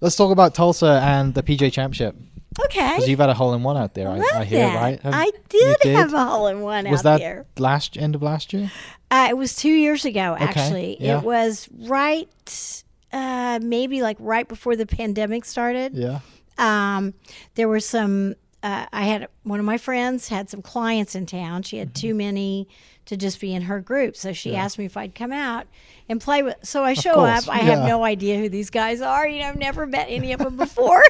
let's talk about Tulsa and the PGA Championship. Okay. Because you've had a hole-in-one out there, I hear, right? I did have a hole-in-one out there. Was that end of last year? It was 2 years ago, actually. Yeah. It was maybe like right before the pandemic started. Yeah. There were some, I had one of my friends had some clients in town. She had too many to just be in her group. So she asked me if I'd come out and play with. So I show up. I have no idea who these guys are. I've never met any of them before.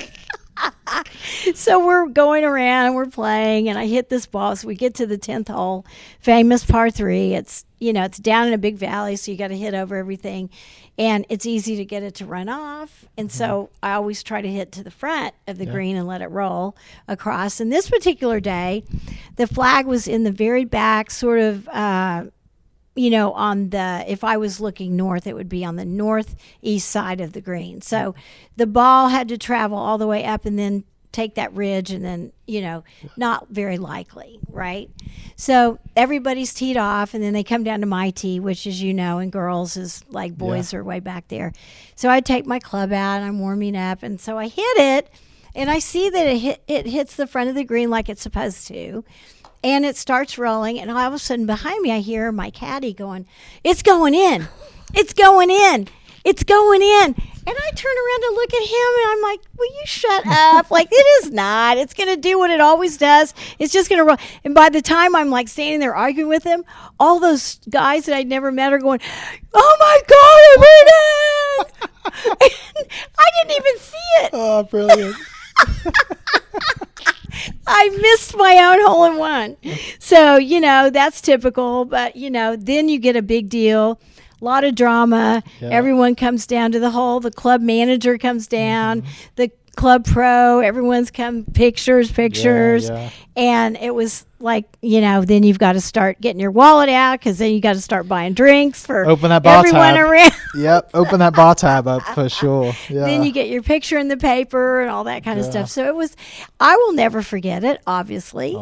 So we're going around and we're playing, and I hit this ball. So we get to the 10th hole, famous par 3. It's, it's down in a big valley, so you got to hit over everything, and it's easy to get it to run off. And so I always try to hit to the front of the green and let it roll across. And this particular day, the flag was in the very back, sort of, if I was looking north, it would be on the northeast side of the green. So the ball had to travel all the way up and then take that ridge, and then, not very likely, right? So everybody's teed off, and then they come down to my tee, which, as you know, and girls is like boys are way back there. So I take my club out, and I'm warming up, and so I hit it, and I see that it hits the front of the green like it's supposed to. And it starts rolling, and all of a sudden behind me I hear my caddy going, "It's going in. It's going in. It's going in." And I turn around to look at him, and I'm like, "Will you shut up? Like, it is not. It's going to do what it always does. It's just going to roll." And by the time I'm like standing there arguing with him, all those guys that I'd never met are going, "Oh my God, it went in!" And I didn't even see it. Oh, brilliant. I missed my own hole-in-one. So, that's typical. But, then you get a big deal, a lot of drama. Yeah. Everyone comes down to the hole. The club manager comes down. The club pro, everyone's come, pictures. Yeah. And it was like, then you've got to start getting your wallet out, because then you got to start buying drinks for open that bar everyone tab. Around. Yep, open that bar tab up for sure. Yeah. Then you get your picture in the paper and all that kind of stuff. So it was, I will never forget it, obviously.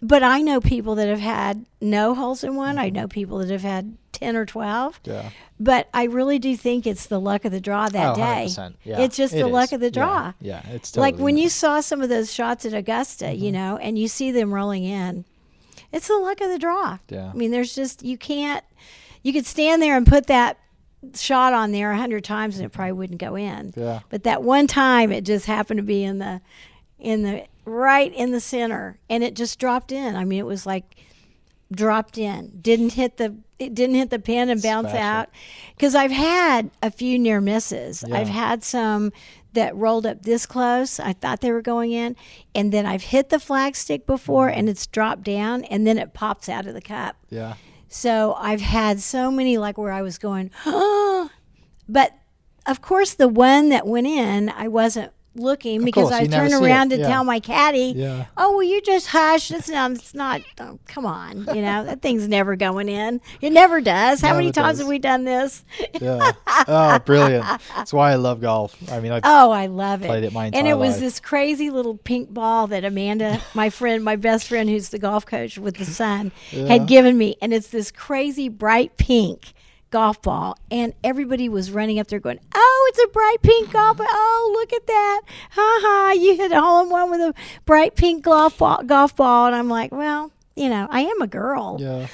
But I know people that have had no holes in one. I know people that have had 10 or 12. Yeah. But I really do think it's the luck of the draw that day. 100%. Yeah, it's just the luck of the draw. Yeah, it's totally like when you saw some of those shots at Augusta, and you see them rolling in, it's the luck of the draw. Yeah. I mean, there's just, you could stand there and put that shot on there 100 times and it probably wouldn't go in. Yeah. But that one time, it just happened to be in the right in the center, and it just dropped in. I mean, it was like dropped in. It didn't hit the pin and bounce out. Because I've had a few near misses. Yeah. I've had some that rolled up this close. I thought they were going in, and then I've hit the flag stick before, and it's dropped down, and then it pops out of the cup. Yeah. So I've had so many like where I was going, oh, but of course the one that went in, I wasn't looking, because I turned around to tell my caddy, "Oh, well, you just hush. It's not. Oh, come on, that thing's never going in. It never does. How many times have we done this?" Yeah. Oh, brilliant. That's why I love golf. I mean, I love it. Played it my entire life. And it was life. This crazy little pink ball that Amanda, my best friend, who's the golf coach with the son, had given me, and it's this crazy bright pink golf ball, and everybody was running up there going, "Oh, it's a bright pink golf ball. Oh, look at that. Ha, you hit a hole-in-one with a bright pink golf ball." And I'm like, well, I am a girl. Yeah.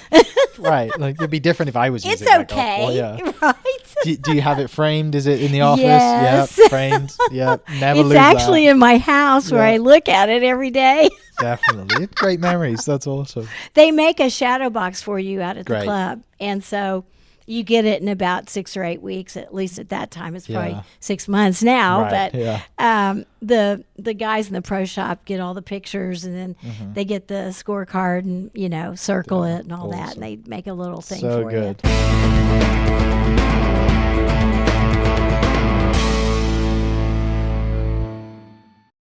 Right. Like, it'd be different if I was using that golf ball. Yeah. Right. Do you have it framed? Is it in the office? Yes. Yep, framed. Yep. Never lose that. It's actually in my house where I look at it every day. Definitely. Great memories. That's awesome. They make a shadow box for you out at the club. And so you get it in about 6 or 8 weeks, at least at that time. It's probably 6 months now. Right, but the guys in the pro shop get all the pictures, and then they get the scorecard and, circle it and all that, and they make a little thing for you. So good.